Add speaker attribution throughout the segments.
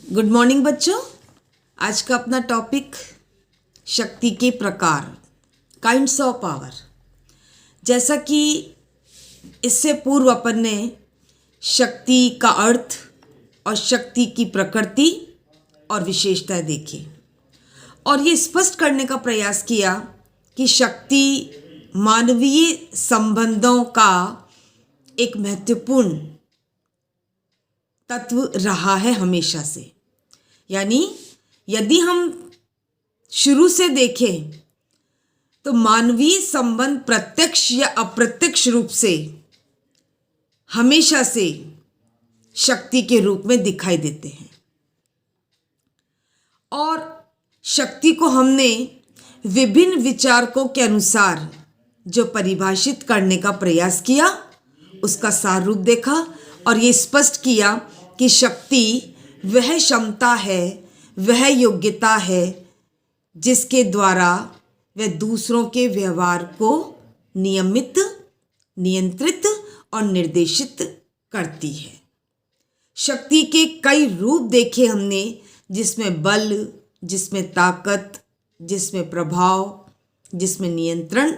Speaker 1: Good morning बच्चों। आज का अपना टॉपिक शक्ति के प्रकार, काइंड्स ऑफ पावर। जैसा कि इससे पूर्व अपन ने शक्ति का अर्थ और शक्ति की प्रकृति और विशेषताएं देखी और ये स्पष्ट करने का प्रयास किया कि शक्ति मानवीय संबंधों का एक महत्वपूर्ण तत्व रहा है हमेशा से। यानी यदि हम शुरू से देखें तो मानवीय संबंध प्रत्यक्ष या अप्रत्यक्ष रूप से हमेशा से शक्ति के रूप में दिखाई देते हैं और शक्ति को हमने विभिन्न विचारकों के अनुसार जो परिभाषित करने का प्रयास किया उसका सार रूप देखा और ये स्पष्ट किया कि शक्ति वह क्षमता है, वह योग्यता है जिसके द्वारा वह दूसरों के व्यवहार को नियमित, नियंत्रित और निर्देशित करती है। शक्ति के कई रूप देखे हमने, जिसमें बल, जिसमें ताकत, जिसमें प्रभाव, जिसमें नियंत्रण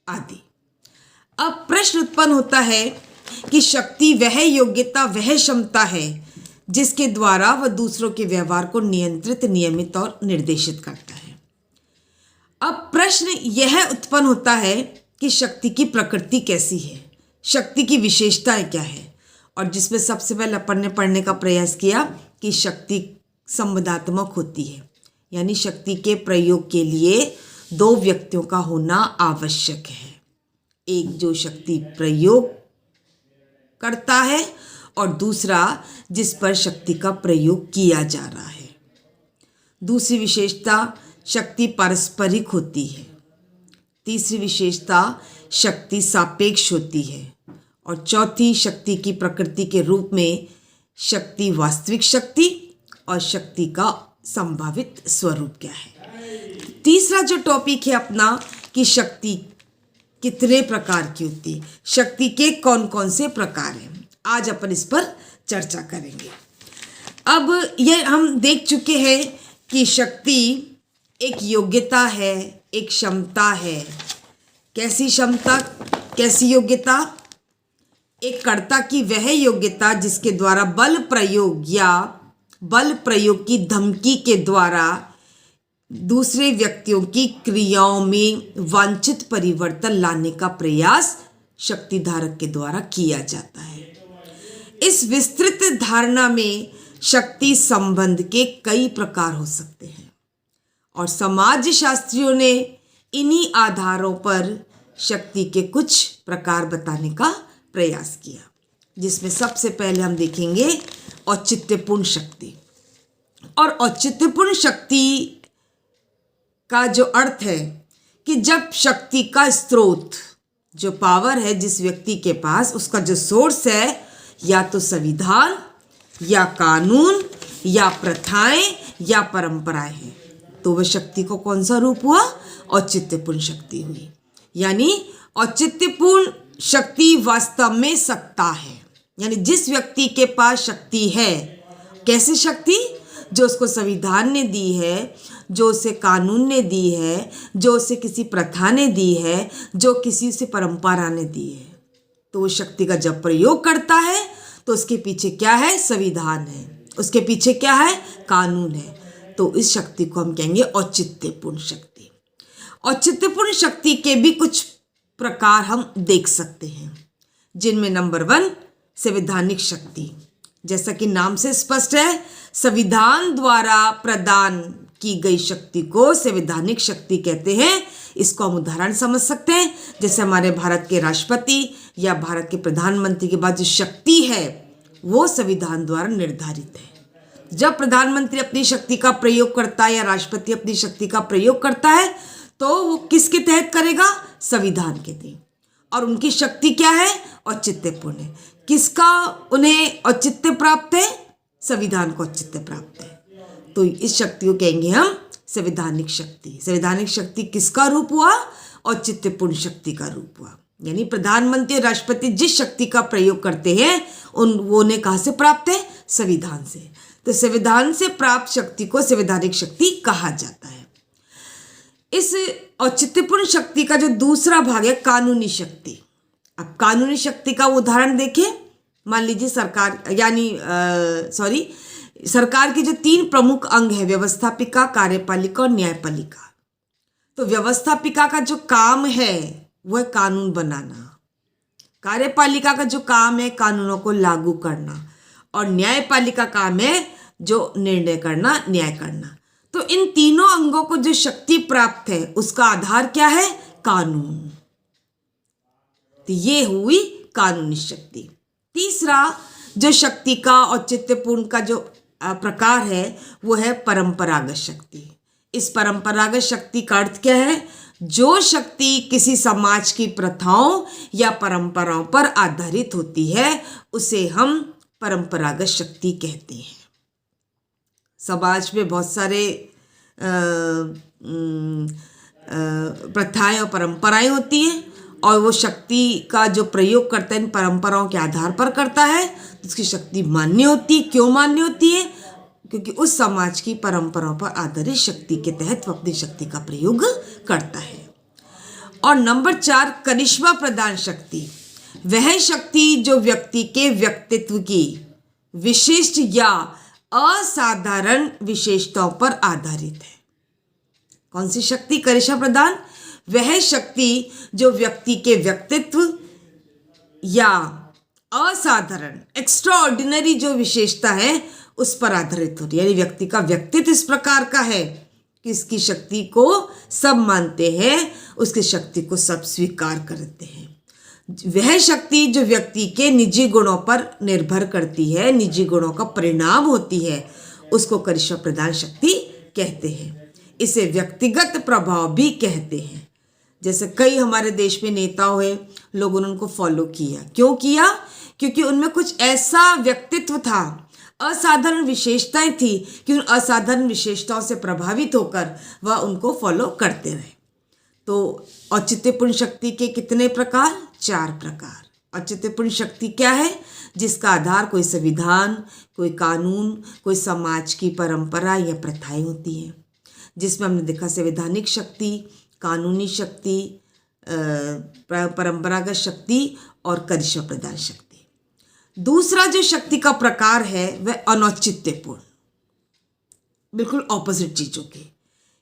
Speaker 1: आदि। अब प्रश्न उत्पन्न होता है कि शक्ति वह योग्यता, वह क्षमता है जिसके द्वारा वह दूसरों के व्यवहार को नियंत्रित, नियमित और निर्देशित करता है। अब प्रश्न यह उत्पन्न होता है कि शक्ति की प्रकृति कैसी है, शक्ति की विशेषताएं क्या है, और जिसमें सबसे पहले अपन ने पढ़ने का प्रयास किया कि शक्ति संबंधात्मक होती है। यानी शक्ति के प्रयोग के लिए दो व्यक्तियों का होना आवश्यक है, एक जो शक्ति प्रयोग करता है और दूसरा जिस पर शक्ति का प्रयोग किया जा रहा है। दूसरी विशेषता, शक्ति पारस्परिक होती है। तीसरी विशेषता, शक्ति सापेक्ष होती है। और चौथी, शक्ति की प्रकृति के रूप में शक्ति वास्तविक शक्ति और शक्ति का संभावित स्वरूप क्या है। तीसरा जो टॉपिक है अपना कि शक्ति कितने प्रकार की होती है, शक्ति के कौन कौन से प्रकार हैं, आज अपन इस पर चर्चा करेंगे। अब ये हम देख चुके हैं कि शक्ति एक योग्यता है, एक क्षमता है। कैसी क्षमता, कैसी योग्यता? एक कर्ता की वह योग्यता जिसके द्वारा बल प्रयोग या बल प्रयोग की धमकी के द्वारा दूसरे व्यक्तियों की क्रियाओं में वांछित परिवर्तन लाने का प्रयास शक्ति धारक के द्वारा किया जाता है। इस विस्तृत धारणा में शक्ति संबंध के कई प्रकार हो सकते हैं और समाजशास्त्रियों ने इन्हीं आधारों पर शक्ति के कुछ प्रकार बताने का प्रयास किया, जिसमें सबसे पहले हम देखेंगे औचित्यपूर्ण शक्ति। और औचित्यपूर्ण शक्ति का जो अर्थ है कि जब शक्ति का स्रोत, जो पावर है जिस व्यक्ति के पास, उसका जो सोर्स है या तो संविधान या कानून या प्रथाएं या परंपराएं हैं, तो वह शक्ति को कौन सा रूप हुआ? औचित्यपूर्ण शक्ति हुई। यानी औचित्यपूर्ण शक्ति वास्तव में सत्ता है। यानी जिस व्यक्ति के पास शक्ति है, कैसी शक्ति? जो उसको संविधान ने दी है, जो उसे कानून ने दी है, जो उसे किसी प्रथा ने दी है, जो किसी से परंपरा ने दी है, तो वो शक्ति का जब प्रयोग करता है तो उसके पीछे क्या है? संविधान है, उसके पीछे क्या है? कानून है। तो इस शक्ति को हम कहेंगे औचित्यपूर्ण शक्ति। औचित्यपूर्ण शक्ति के भी कुछ प्रकार हम देख सकते हैं, जिनमें नंबर 1 संवैधानिक शक्ति। जैसा कि नाम से स्पष्ट है, संविधान द्वारा प्रदान की गई शक्ति को संवैधानिक शक्ति कहते हैं। इसको हम उदाहरण समझ सकते हैं, जैसे हमारे भारत के राष्ट्रपति या भारत के प्रधानमंत्री के बाद जो शक्ति है वो संविधान द्वारा निर्धारित है। जब प्रधानमंत्री अपनी शक्ति का प्रयोग करता है या राष्ट्रपति अपनी शक्ति का प्रयोग करता है तो वो किसके तहत करेगा? संविधान के तहत। और उनकी शक्ति क्या है? औचित्यपूर्ण है। किसका उन्हें औचित्य प्राप्त है? संविधान को औचित्य प्राप्त है। तो इस शक्ति को कहेंगे हम संवैधानिक शक्ति। संवैधानिक शक्ति किसका रूप हुआ? औचित्यपूर्ण शक्ति का रूप हुआ। यानी प्रधानमंत्री और राष्ट्रपति जिस शक्ति का प्रयोग करते हैं वो उन्हें कहाँ से प्राप्त है? संविधान से। तो संविधान से प्राप्त शक्ति को संवैधानिक शक्ति कहा जाता है। इस औचित्यपूर्ण शक्ति का जो दूसरा भाग है कानूनी शक्ति। अब कानूनी शक्ति का उदाहरण देखें। मान लीजिए सरकार के जो 3 प्रमुख अंग है, व्यवस्थापिका, कार्यपालिका और न्यायपालिका। तो व्यवस्थापिका का जो काम है वो है कानून बनाना, कार्यपालिका का जो काम है कानूनों को लागू करना, और न्यायपालिका काम है जो निर्णय करना, न्याय करना। तो इन तीनों अंगों को जो शक्ति प्राप्त है उसका आधार क्या है? कानून। तो ये हुई कानूनी शक्ति। तीसरा जो शक्ति का औचित्यपूर्ण का जो प्रकार है वो है परंपरागत शक्ति। इस परंपरागत शक्ति का अर्थ क्या है? जो शक्ति किसी समाज की प्रथाओं या परंपराओं पर आधारित होती है उसे हम परंपरागत शक्ति कहते हैं। समाज में बहुत सारे प्रथाएं और परंपराएं होती हैं और वो शक्ति का जो प्रयोग करता है इन परंपराओं के आधार पर करता है। उसकी शक्ति मान्य होती है। क्यों मान्य होती है? क्योंकि उस समाज की परंपराओं पर आधारित शक्ति के तहत वो अपनी शक्ति का प्रयोग करता है। और नंबर 4 करिश्मा प्रदान शक्ति। वह शक्ति जो व्यक्ति के व्यक्तित्व की विशिष्ट या असाधारण विशेषताओं पर आधारित है। कौन सी शक्ति? करिश्मा प्रदान। वह शक्ति जो व्यक्ति के व्यक्तित्व या असाधारण एक्स्ट्राऑर्डिनरी जो विशेषता है उस पर आधारित होती है। यानी व्यक्ति का व्यक्तित्व इस प्रकार का है कि इसकी शक्ति को सब मानते हैं, उसकी शक्ति को सब स्वीकार करते हैं। वह शक्ति जो व्यक्ति के निजी गुणों पर निर्भर करती है, निजी गुणों का परिणाम होती है, उसको करिश्मा प्रदान शक्ति कहते हैं। इसे व्यक्तिगत प्रभाव भी कहते हैं। जैसे कई हमारे देश में नेता हुए, लोगों ने उनको फॉलो किया। क्यों किया? क्योंकि उनमें कुछ ऐसा व्यक्तित्व था, असाधारण विशेषताएं थी कि उन असाधारण विशेषताओं से प्रभावित होकर वह उनको फॉलो करते रहे। तो औचित्यपूर्ण शक्ति के कितने प्रकार? 4 प्रकार। औचित्यपूर्ण शक्ति क्या है? जिसका आधार कोई संविधान, कोई कानून, कोई समाज की परंपरा या प्रथाएं होती हैं। जिसमें हमने देखा संवैधानिक शक्ति, कानूनी शक्ति, परंपरागत शक्ति और करिश्मा प्रदान शक्ति। दूसरा जो शक्ति का प्रकार है वह अनौचित्यपूर्ण, बिल्कुल ऑपोजिट चीजों के।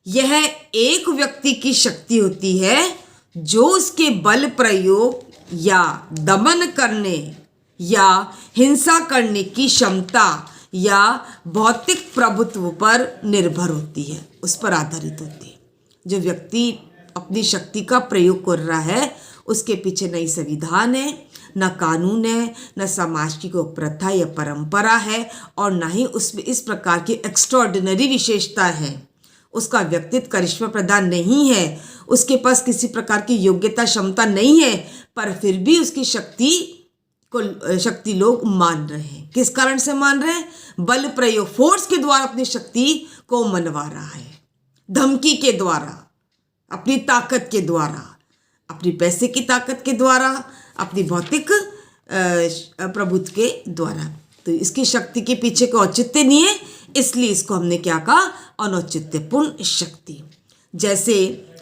Speaker 1: यह एक व्यक्ति की शक्ति होती है जो उसके बल प्रयोग या दमन करने या हिंसा करने की क्षमता या भौतिक प्रभुत्व पर निर्भर होती है, उस पर आधारित होती है। जो व्यक्ति अपनी शक्ति का प्रयोग कर रहा है उसके पीछे न ही संविधान है, न कानून है, न समाज की कोई प्रथा या परंपरा है, और न ही उसमें इस प्रकार की एक्स्ट्राऑर्डिनरी विशेषता है। उसका व्यक्तित्व करिश्मा प्रदान नहीं है, उसके पास किसी प्रकार की योग्यता क्षमता नहीं है, पर फिर भी उसकी शक्ति लोग मान रहे हैं। किस कारण से मान रहे हैं? बल प्रयोग, फोर्स के द्वारा अपनी शक्ति को मनवा रहा है, धमकी के द्वारा, अपनी ताकत के द्वारा, अपनी पैसे की ताकत के द्वारा, अपनी भौतिक प्रभुत्व के द्वारा। तो इसकी शक्ति के पीछे कोई औचित्य नहीं है, इसलिए इसको हमने क्या कहा? अनौचित्यपूर्ण शक्ति। जैसे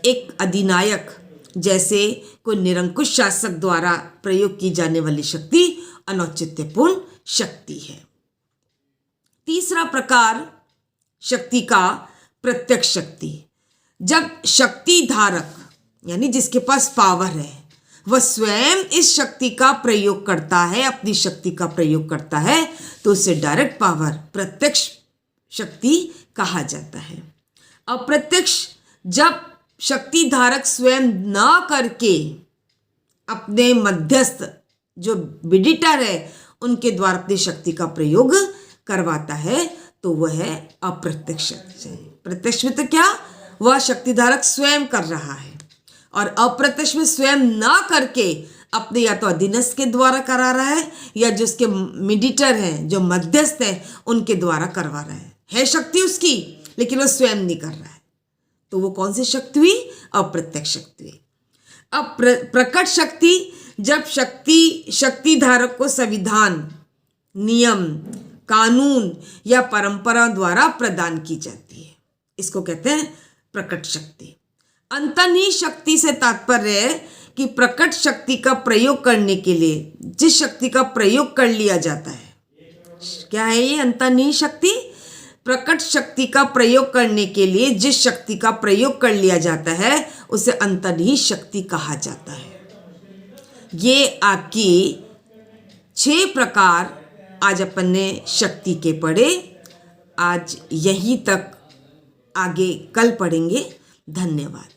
Speaker 1: एक अधिनायक, जैसे कोई निरंकुश शासक द्वारा प्रयोग की जाने वाली शक्ति अनौचित्यपूर्ण शक्ति है। तीसरा प्रकार शक्ति का प्रत्यक्ष शक्ति। जब शक्ति धारक यानी जिसके पास पावर है वह स्वयं इस शक्ति का प्रयोग करता है, अपनी शक्ति का प्रयोग करता है, तो उसे डायरेक्ट पावर, प्रत्यक्ष शक्ति कहा जाता है। अप्रत्यक्ष, जब शक्ति धारक स्वयं न करके अपने मध्यस्थ जो बिडिटर है उनके द्वारा अपनी शक्ति का प्रयोग करवाता है, तो वह है अप्रत्यक्ष शक्ति। प्रत्यक्ष में तो क्या, वह शक्तिधारक स्वयं कर रहा है, और अप्रत्यक्ष में स्वयं न करके अपने या तो अधीनस्थ के द्वारा करा रहा है या जो उसके मीडिएटर हैं, जो मध्यस्थ हैं, उनके द्वारा करवा रहा है शक्ति उसकी, लेकिन वो स्वयं नहीं कर रहा है। तो वो कौन सी शक्ति हुई? अप्रत्यक्ष शक्ति हुई। अब प्रकट शक्ति, जब शक्ति धारक को संविधान, नियम, कानून या परंपरा द्वारा प्रदान की जाती है। इसको कहते हैं प्रकट शक्ति। अंतर्निहित शक्ति से तात्पर्य है कि प्रकट शक्ति का प्रयोग करने के लिए जिस शक्ति का प्रयोग कर लिया जाता है, क्या है ये अंतर्निहित शक्ति? प्रकट शक्ति का प्रयोग करने के लिए जिस शक्ति का प्रयोग कर लिया जाता है उसे अंतर्निहित शक्ति कहा जाता है। ये आपकी 6 प्रकार आज अपन ने शक्ति के पढ़े। आज यहीं तक, आगे कल पढ़ेंगे। धन्यवाद।